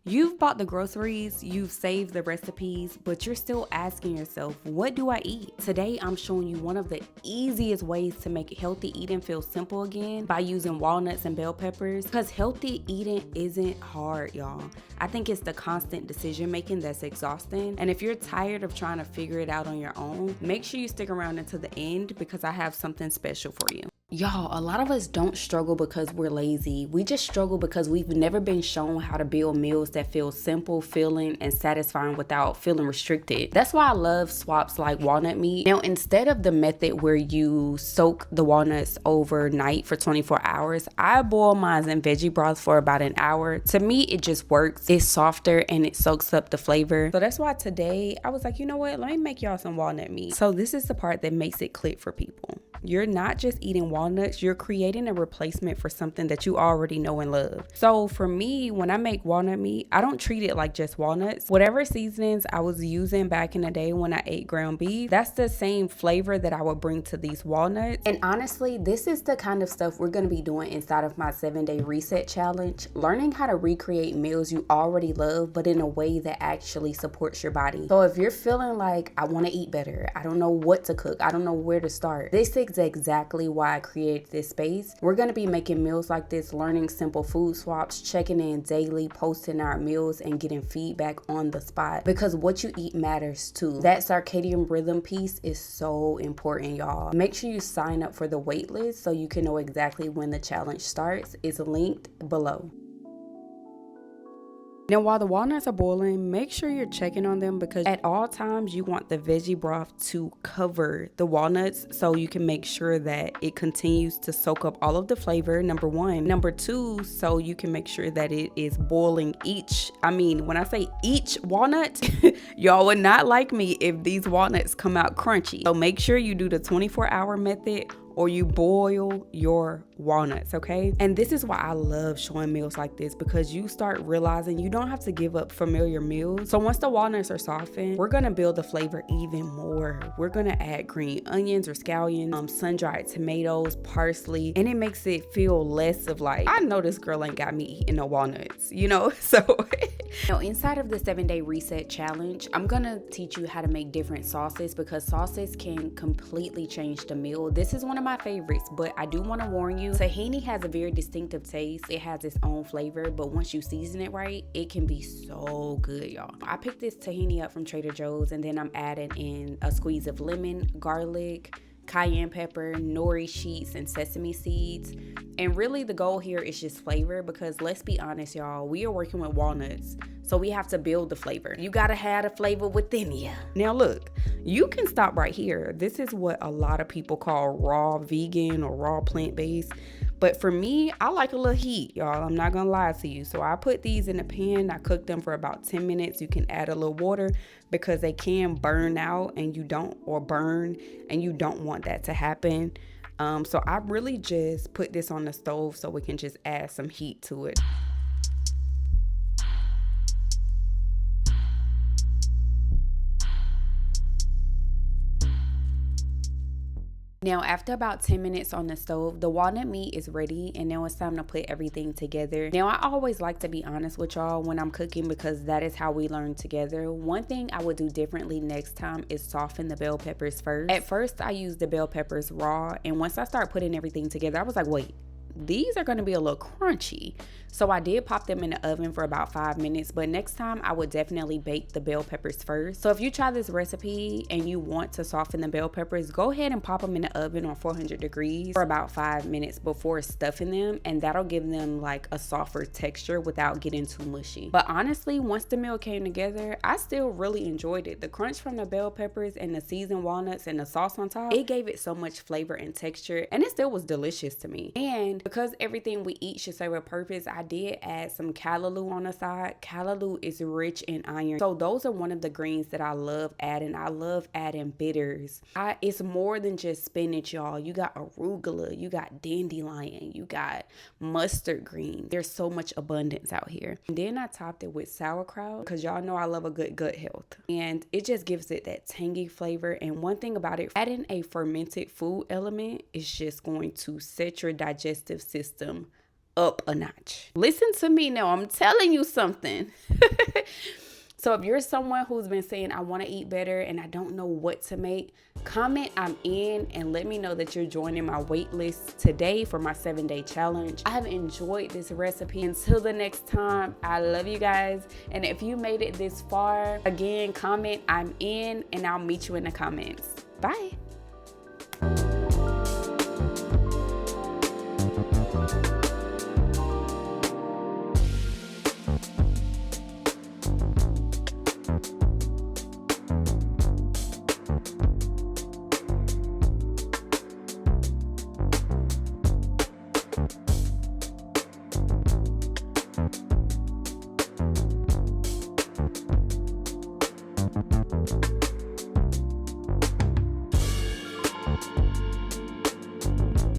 You've bought the groceries, you've saved the recipes, but you're still asking yourself, what do I eat? Today, I'm showing you one of the easiest ways to make healthy eating feel simple again by using walnuts and bell peppers, because healthy eating isn't hard, y'all. I think it's the constant decision making that's exhausting. And if you're tired of trying to figure it out on your own, make sure you stick around until the end because I have something special for you. Y'all, a lot of us don't struggle because we're lazy. We just struggle because we've never been shown how to build meals that feel simple, filling, and satisfying without feeling restricted. That's why I love swaps like walnut meat. Now, instead of the method where you soak the walnuts overnight for 24 hours, I boil mine in veggie broth for about an hour. To me, it just works. It's softer and it soaks up the flavor. So that's why today I was like, you know what? Let me make y'all some walnut meat. So this is the part that makes it click for people. You're not just eating walnuts, you're creating a replacement for something that you already know and love. So for me, when I make walnut meat, I don't treat it like just walnuts. Whatever seasonings I was using back in the day when I ate ground beef, that's the same flavor that I would bring to these walnuts. And honestly, this is the kind of stuff we're gonna be doing inside of my 7-day reset challenge, learning how to recreate meals you already love, but in a way that actually supports your body. So if you're feeling like, I wanna eat better, I don't know what to cook, I don't know where to start, this is exactly why I created this space. We're going to be making meals like this, learning simple food swaps, checking in daily, posting our meals, and getting feedback on the spot, because what you eat matters too. That circadian rhythm piece is so important, y'all. Make sure you sign up for the wait list so you can know exactly when the challenge starts. It's linked below. Now, while the walnuts are boiling, make sure you're checking on them because at all times you want the veggie broth to cover the walnuts so you can make sure that it continues to soak up all of the flavor, number one. Number two, so you can make sure that it is boiling when I say each walnut, y'all would not like me if these walnuts come out crunchy. So make sure you do the 24-hour method or you boil your walnuts, okay? And this is why I love showing meals like this, because you start realizing you don't have to give up familiar meals. So once the walnuts are softened, we're gonna build the flavor even more. We're gonna add green onions or scallions, sun-dried tomatoes, parsley, and it makes it feel less of like, I know this girl ain't got me eating no walnuts, you know? So now inside of the 7-day reset challenge, I'm gonna teach you how to make different sauces because sauces can completely change the meal. This is one of my favorites, but I do want to warn you, tahini has a very distinctive taste. It has its own flavor, but once you season it right, it can be so good, y'all. I picked this tahini up from Trader Joe's, and then I'm adding in a squeeze of lemon, garlic, cayenne pepper, nori sheets, and sesame seeds. And really the goal here is just flavor, because let's be honest, y'all, we are working with walnuts, so we have to build the flavor. You gotta have the flavor within you. Now look, you can stop right here. This is what a lot of people call raw vegan or raw plant-based. But for me, I like a little heat, y'all. I'm not gonna lie to you. So I put these in a pan. I cook them for about 10 minutes. You can add a little water because they can burn out and you don't want that to happen. So I really just put this on the stove so we can just add some heat to it. Now, after about 10 minutes on the stove, the walnut meat is ready, and now it's time to put everything together. Now, I always like to be honest with y'all when I'm cooking because that is how we learn together. One thing I would do differently next time is soften the bell peppers first. At first, I used the bell peppers raw, and once I start putting everything together, I was like, wait, these are going to be a little crunchy. So I did pop them in the oven for about 5 minutes, but next time I would definitely bake the bell peppers first. So if you try this recipe and you want to soften the bell peppers, go ahead and pop them in the oven on 400 degrees for about 5 minutes before stuffing them, and that'll give them like a softer texture without getting too mushy. But honestly, once the meal came together, I still really enjoyed it. The crunch from the bell peppers and the seasoned walnuts and the sauce on top, it gave it so much flavor and texture, and it still was delicious to me. And because everything we eat should serve a purpose, I did add some callaloo on the side. Callaloo is rich in iron, so those are one of the greens that I love adding. I love adding bitters. It's more than just spinach, y'all. You got arugula, you got dandelion, you got mustard green. There's so much abundance out here. And then I topped it with sauerkraut because y'all know I love a good gut health, and it just gives it that tangy flavor. And one thing about it, adding a fermented food element is just going to set your digestive system up a notch. Listen to me now. I'm telling you something. So if you're someone who's been saying, I want to eat better and I don't know what to make, comment I'm in and let me know that you're joining my wait list today for my 7-day challenge. I have enjoyed this recipe. Until the next time, I love you guys. And if you made it this far, again, comment I'm in and I'll meet you in the comments. Bye.